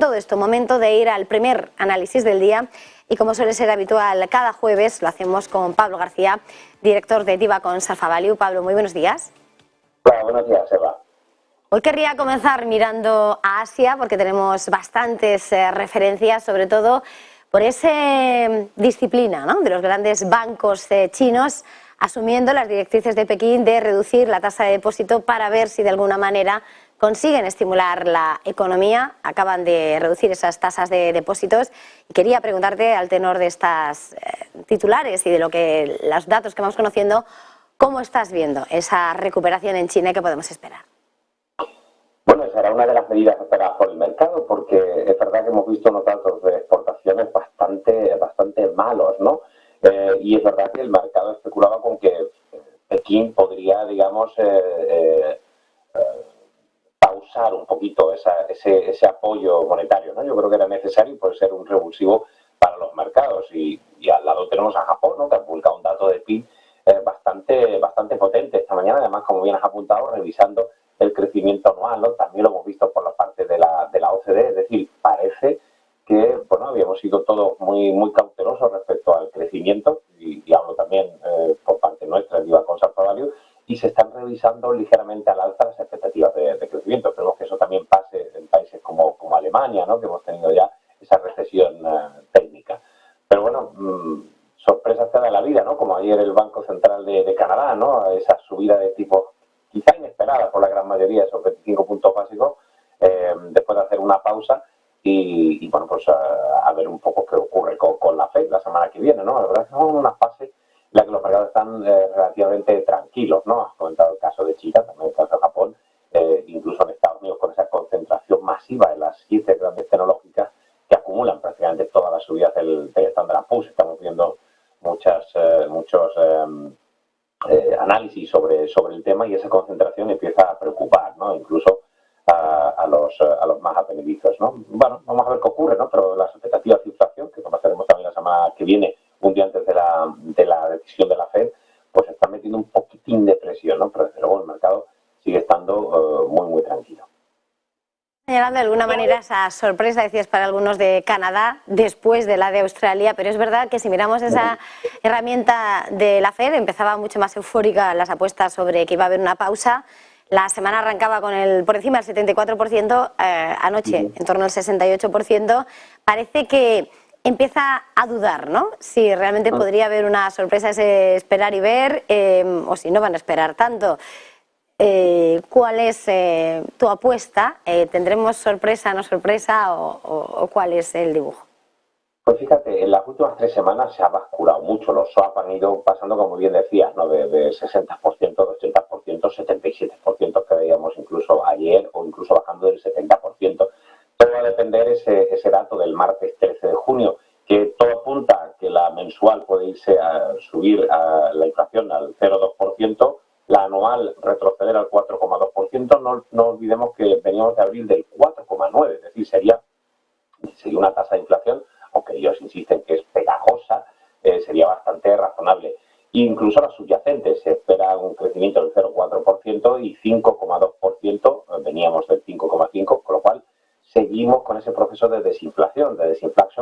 Todo esto, momento de ir al primer análisis del día y como suele ser habitual cada jueves lo hacemos con Pablo García, director de Divacons Alpha Value. Pablo, muy buenos días. Hola, buenos días, Eva. Hoy querría comenzar mirando a Asia porque tenemos bastantes referencias, sobre todo por esa disciplina, ¿no?, de los grandes bancos chinos asumiendo las directrices de Pekín de reducir la tasa de depósito para ver si de alguna manera consiguen estimular la economía. Acaban de reducir esas tasas de depósitos y quería preguntarte, al tenor de estas titulares y de los datos que vamos conociendo, ¿cómo estás viendo esa recuperación en China y qué podemos esperar? Bueno, será una de las medidas esperadas por el mercado, porque es verdad que hemos visto unos datos de exportaciones bastante malos, ¿no? Y es verdad que el mercado especulaba con que Pekín podría, digamos, pausar un poquito ese apoyo monetario, ¿no? Yo creo que era necesario y puede ser un revulsivo para los mercados. Y al lado tenemos a Japón, ¿no?, que ha publicado un dato de PIB bastante potente esta mañana, además, como bien has apuntado, revisando el crecimiento anual, ¿no? También lo hemos visto por la parte de la OCDE, es decir, parece que, bueno, habíamos sido todos muy cautelosos respecto al crecimiento, y hablo también por parte nuestra, en Divacons Alpha Value, y se están revisando ligeramente al alza las expectativas de crecimiento. Esperemos que eso también pase en países como Alemania, ¿no?, que hemos tenido ya esa recesión técnica. Pero bueno, sorpresas te da la vida, ¿no?, como ayer el Banco Central de Canadá, ¿no?, esa subida de tipo quizá inesperada por la gran mayoría, esos 25 puntos básicos, después de hacer una pausa y bueno, pues a ver un poco qué ocurre con la FED la semana que viene, ¿no? La verdad es que estamos en una fase en la que los mercados están relativamente tranquilos, ¿no? Has comentado el caso de China, también el caso de Japón, incluso en Estados Unidos con esa concentración masiva en las 7 grandes tecnológicas que acumulan prácticamente todas las subidas del Standard & Poor's. Estamos viendo muchos análisis sobre el tema, y esa concentración empieza a preocupar, ¿no?, incluso a los más apetecidos, ¿no? Bueno, vamos a ver qué ocurre, ¿no? Pero las expectativas de inflación, que conoceremos también la semana que viene, un día antes de la decisión de la FED, pues están metiendo un poquitín de presión, ¿no? Pero desde luego el mercado sigue estando muy tranquilo. Señalando de alguna manera esa sorpresa, decías, para algunos de Canadá después de la de Australia, pero es verdad que si miramos esa herramienta de la FED, empezaba mucho más eufórica las apuestas sobre que iba a haber una pausa. La semana arrancaba con por encima del 74%, anoche en torno al 68%. Parece que empieza a dudar, ¿no?, si realmente podría haber una sorpresa, ese esperar y ver, o si no van a esperar tanto. ¿Cuál es tu apuesta? ¿Tendremos sorpresa, no sorpresa o cuál es el dibujo? Pues fíjate, en las últimas 3 semanas se ha basculado mucho. Los swap han ido pasando, como bien decías, ¿no?, de 60%, de 80%, 77% que veíamos incluso ayer, o incluso bajando del 70%. Todo va a depender ese dato del martes 13 de junio, que todo apunta a que la mensual puede irse a subir a la inflación al 0,2%, la anual retroceder al 4,2%. No olvidemos que veníamos de abril del 4,9%, es decir, sería una tasa de inflación, aunque ellos insisten que es pegajosa, sería bastante razonable. Incluso la subyacente se espera un crecimiento del 0,4% y 5,2%, veníamos del 5,5%, con lo cual seguimos con ese proceso de desinflación,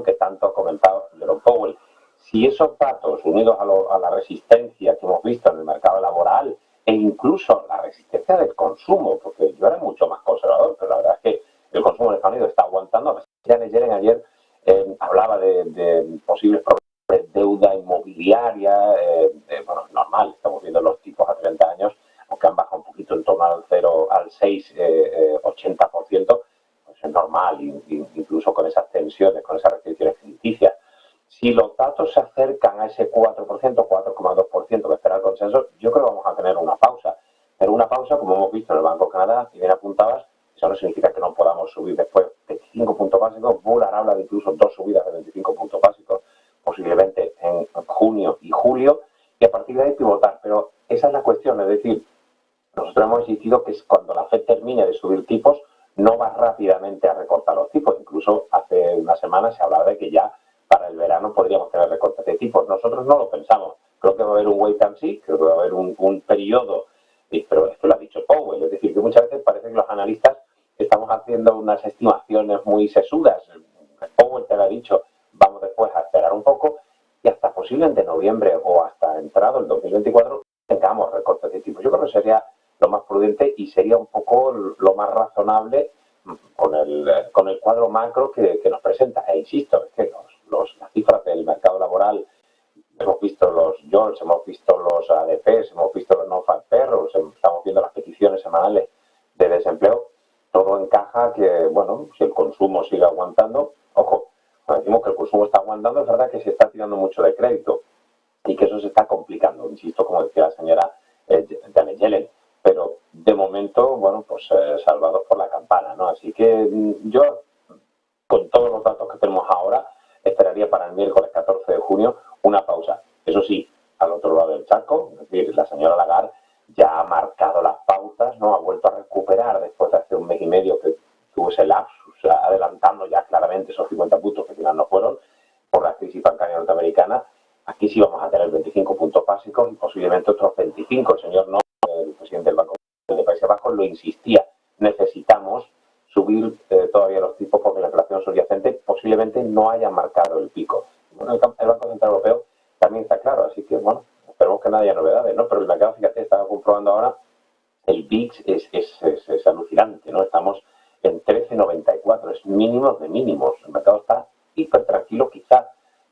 que tanto ha comentado Jerome Powell. Si esos datos, unidos a la resistencia que hemos visto en el mercado laboral e incluso la resistencia del consumo, porque yo era mucho más conservador, pero la verdad es que el consumo en Estados Unidos está aguantando. Janet Yellen ayer hablaba de posibles problemas de deuda inmobiliaria, bueno, es normal, estamos viendo los tipos a 30 años, aunque han bajado un poquito en torno al 6, 80%, pues es normal, incluso con esas tensiones, con esas restricciones crediticias. Si los datos se acercan a ese 4%, 4,2% que espera el consenso, yo creo que vamos a tener una pausa. Pero una pausa, como hemos visto en el Banco de Canadá, si bien apuntabas, eso no significa que no podamos subir después 25 puntos básicos. Bullard habla de incluso 2 subidas de 25 puntos básicos, posiblemente en junio y julio, y a partir de ahí pivotar. Pero esa es la cuestión, es decir, nosotros hemos insistido que cuando la FED termine de subir tipos, no va rápidamente a recortar los tipos. Incluso hace una semana se hablaba de que ya para el verano podríamos tener recortes de tipos. Nosotros no lo pensamos. Creo que va a haber un wait and see, creo que va a haber un periodo, pero esto lo ha dicho Powell. Es decir, que muchas veces parece que los analistas estamos haciendo unas estimaciones muy sesudas. Powell te lo ha dicho, vamos después a esperar un poco y hasta posiblemente noviembre o hasta entrado el 2024 tengamos recortes de tipos. Yo creo que sería lo más prudente y sería un poco lo más razonable con el cuadro macro que nos presenta. E insisto, es que las cifras del mercado laboral, hemos visto los JOLTS, hemos visto los ADPs, hemos visto los non-farm payrolls, estamos viendo las peticiones semanales de desempleo, todo encaja que, bueno, si el consumo sigue aguantando, ojo, cuando decimos que el consumo está aguantando, es verdad que se está tirando mucho de crédito y que eso se está complicando, insisto, como decía la señora Janet Yellen, pero de momento, bueno, pues salvados por la campana, ¿no? Así que yo, con todos los datos que tenemos ahora, esperaría para el miércoles 14 de junio una pausa. Eso sí, al otro lado del charco, es decir, la señora Lagarde ya ha marcado las pautas, ¿no? Ha vuelto a recuperar después de hace un mes y medio que tuvo ese lapsus, adelantando ya claramente esos 50 puntos que al final no fueron por la crisis bancaria norteamericana. Aquí sí vamos a tener 25 puntos básicos y posiblemente otros 25. El señor No, el presidente del Banco de Países Bajos, lo insistía. Necesitamos subir todavía los tipos porque la inflación subyacente posiblemente no haya marcado el pico. Bueno, el Banco Central Europeo también está claro, así que bueno, esperemos que no haya novedades, ¿no? Pero el mercado, fíjate, estaba comprobando ahora, el VIX es alucinante, ¿no? Estamos en 13,94, es mínimos de mínimos. El mercado está hiper tranquilo, quizás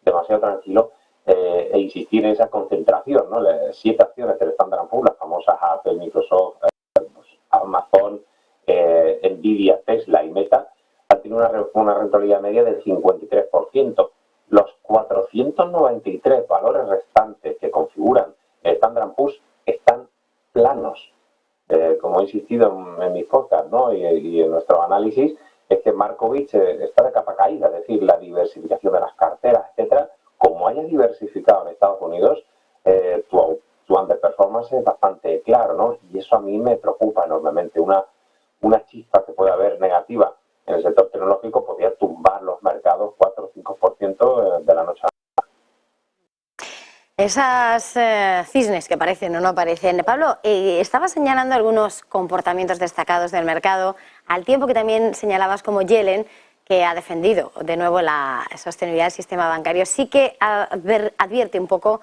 demasiado tranquilo, e insistir en esa concentración, ¿no? Las 7 acciones del Standard & Poor's, las famosas Apple, Microsoft, Amazon, Nvidia, Tesla y Meta, han tenido una rentabilidad media del 53%. Los 493 valores restantes que configuran el Standard & Poor's están planos. Como he insistido en mis podcasts, ¿no? y en nuestro análisis, es que Markovich está de capa caída, es decir, la diversificación de las carteras, etcétera. Como hayas diversificado en Estados Unidos, tu underperformance es bastante claro, ¿no? Y eso a mí me preocupa enormemente. Una chispa que puede haber negativa en el sector tecnológico podría tumbar los mercados 4 o 5% de la noche a la mañana. Esas cisnes que aparecen o no aparecen. Pablo, estaba señalando algunos comportamientos destacados del mercado, al tiempo que también señalabas como Yellen, que ha defendido de nuevo la sostenibilidad del sistema bancario, sí que advierte un poco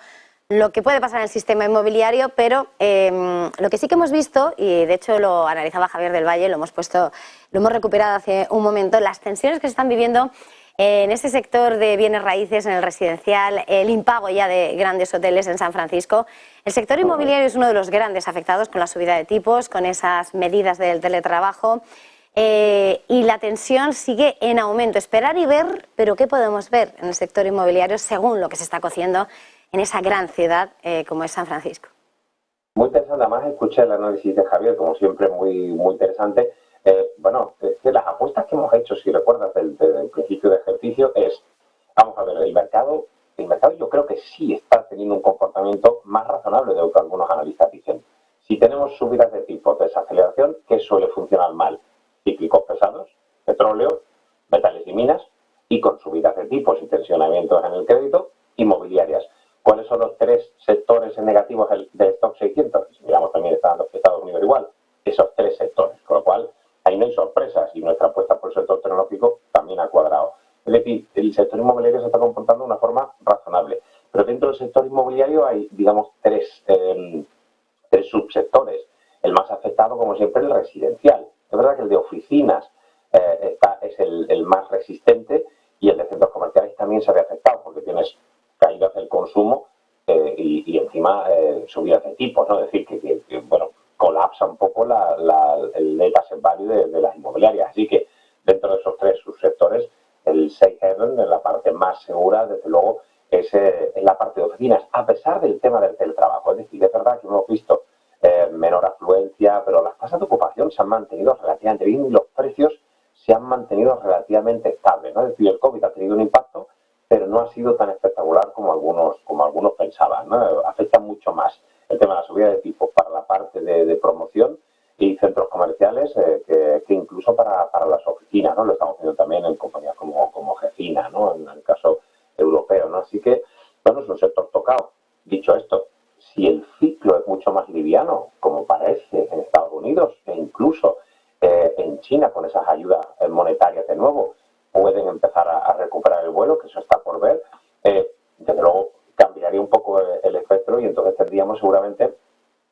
lo que puede pasar en el sistema inmobiliario, pero lo que sí que hemos visto, y de hecho lo analizaba Javier del Valle, lo hemos recuperado hace un momento, las tensiones que se están viviendo en ese sector de bienes raíces, en el residencial, el impago ya de grandes hoteles en San Francisco. El sector inmobiliario es uno de los grandes afectados con la subida de tipos, con esas medidas del teletrabajo. Y la tensión sigue en aumento. Esperar y ver, pero ¿qué podemos ver en el sector inmobiliario según lo que se está cociendo en esa gran ciudad como es San Francisco? Muy interesante, además escuché el análisis de Javier, como siempre, muy interesante. Bueno, que las apuestas que hemos hecho, si recuerdas, desde el principio de ejercicio, vamos a ver, el mercado yo creo que sí está teniendo un comportamiento más razonable de lo que algunos analistas dicen. Si tenemos subidas de tipos, desaceleración, ¿qué suele funcionar mal? Cíclicos pesados, petróleo, metales y minas, y con subidas de tipos y tensionamientos en el crédito, inmobiliarias. ¿Cuáles son los 3 sectores negativos del Stock 600? Si miramos también Estados Unidos igual, esos 3 sectores, con lo cual ahí no hay sorpresas y nuestra apuesta por el sector tecnológico también ha cuadrado. Es decir, el sector inmobiliario se está comportando de una forma razonable, pero dentro del sector inmobiliario hay, digamos, 3 subsectores. El más afectado, como siempre, el residencial. Es verdad que el de oficinas es el más resistente y el de centros comerciales también se ve afectado porque tienes caídas del consumo y encima subidas de tipos, ¿no? Es decir, que bueno, colapsa un poco el net asset value de las inmobiliarias. Así que dentro de esos 3 subsectores, el safe haven, la parte más segura, desde luego, es la parte de oficinas, a pesar del tema del teletrabajo. Es decir, es verdad que hemos visto menor afluencia, pero las tasas de ocupación se han mantenido relativamente bien y los precios se han mantenido relativamente estables, ¿no? Es decir, el COVID ha tenido un impacto, pero no ha sido tan espectacular como algunos pensaban, ¿no? Afecta mucho más el tema de la subida de tipos para la parte de promoción y centros comerciales que incluso para las oficinas, ¿no? Lo estamos viendo también en compañías como Gecina, ¿no? En el caso europeo, ¿no? Así que, bueno, es un sector tocado. Dicho esto, si el ciclo es mucho más liviano, como parece en Estados Unidos e incluso en China con esas ayudas monetarias, suelo, que eso está por ver, desde luego cambiaría un poco el efecto y entonces tendríamos seguramente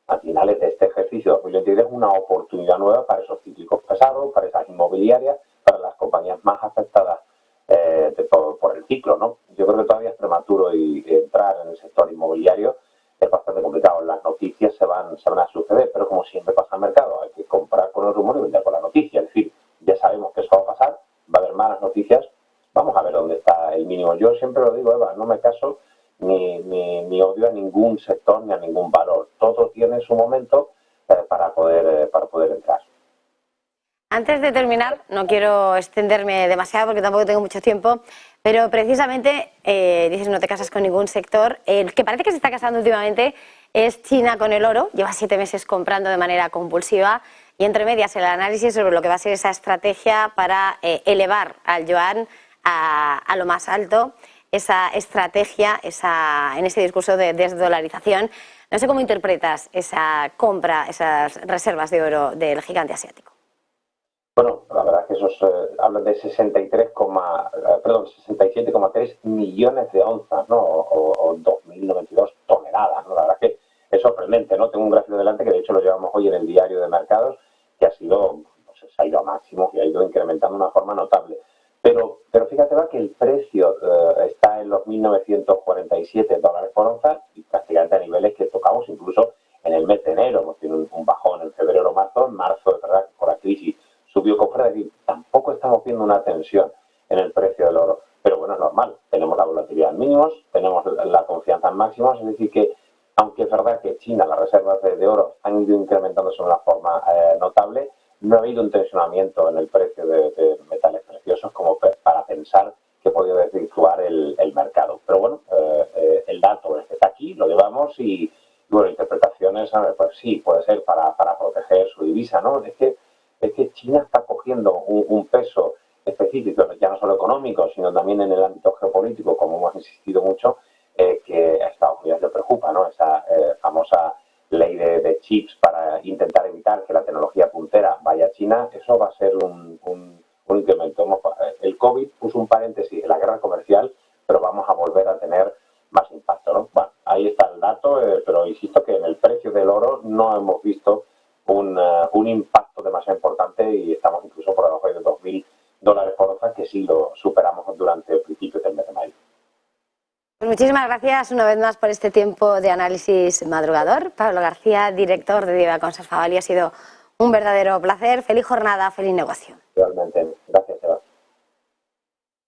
a finales de este ejercicio 2023 una oportunidad nueva para esos cíclicos pesados, para esas inmobiliarias, para las compañías más afectadas por el ciclo, ¿no? Yo creo que todavía es prematuro y entrar en el sector inmobiliario es bastante complicado. Las noticias se van a suceder, pero como siempre pasa en el mercado, hay que comprar con el rumor y vender con la noticia. Es decir, ya sabemos que eso va a pasar, va a haber malas noticias, vamos a ver dónde está el mínimo. Yo siempre lo digo, Eva, no me caso ni odio a ningún sector ni a ningún valor. Todo tiene su momento para poder entrar. Antes de terminar, no quiero extenderme demasiado porque tampoco tengo mucho tiempo, pero precisamente dices no te casas con ningún sector. El que parece que se está casando últimamente es China con el oro. Lleva 7 meses comprando de manera compulsiva y entre medias el análisis sobre lo que va a ser esa estrategia para elevar al yuan a lo más alto, esa estrategia en ese discurso de desdolarización. No sé cómo interpretas esa compra, esas reservas de oro del gigante asiático. Bueno, la verdad es que esos hablan de 67,3 millones de onzas, ¿no? O 2.092 toneladas, ¿no? La verdad es que es sorprendente, ¿no? Tengo un gráfico delante que de hecho lo llevamos hoy en el diario de mercados, que ha sido, pues, se ha ido a máximo y ha ido incrementando de una forma notable. Pero fíjate, va que el precio está en los 1.947 dólares por onza y prácticamente a niveles que tocamos incluso en el mes de enero. Hemos tenido un bajón en febrero o marzo. En marzo, de verdad, por la crisis subió con fuerza, es decir, tampoco estamos viendo una tensión en el precio del oro. Pero bueno, es normal, tenemos la volatilidad en mínimos, tenemos la confianza en máximos, es decir que, aunque es verdad que China, las reservas de oro han ido incrementándose de una forma notable, no ha habido un tensionamiento en el precio de metales preciosos como para pensar que podía desvirtuar el mercado. Pero bueno, el dato está aquí, lo llevamos y bueno, interpretaciones, pues sí, puede ser para proteger su divisa, ¿no? Es que China está cogiendo un peso específico, ya no solo económico, sino también en el ámbito geopolítico, como hemos insistido mucho, que a Estados Unidos le preocupa, ¿no? Esa famosa ley de chips para intentar evitar que la tecnología puntera vaya a China, eso va a ser un incremento. El COVID puso un paréntesis en la guerra comercial, pero vamos a volver a tener más impacto, ¿no? Bueno, ahí está el dato, pero insisto que en el precio del oro no hemos visto un impacto demasiado importante y estamos incluso por debajo de 2.000 dólares por onza, que sí lo superamos durante el principio del mes de mayo. Pues muchísimas gracias una vez más por este tiempo de análisis madrugador. Pablo García, director de Deva Consors Favali, ha sido un verdadero placer. Feliz jornada, feliz negocio. Realmente.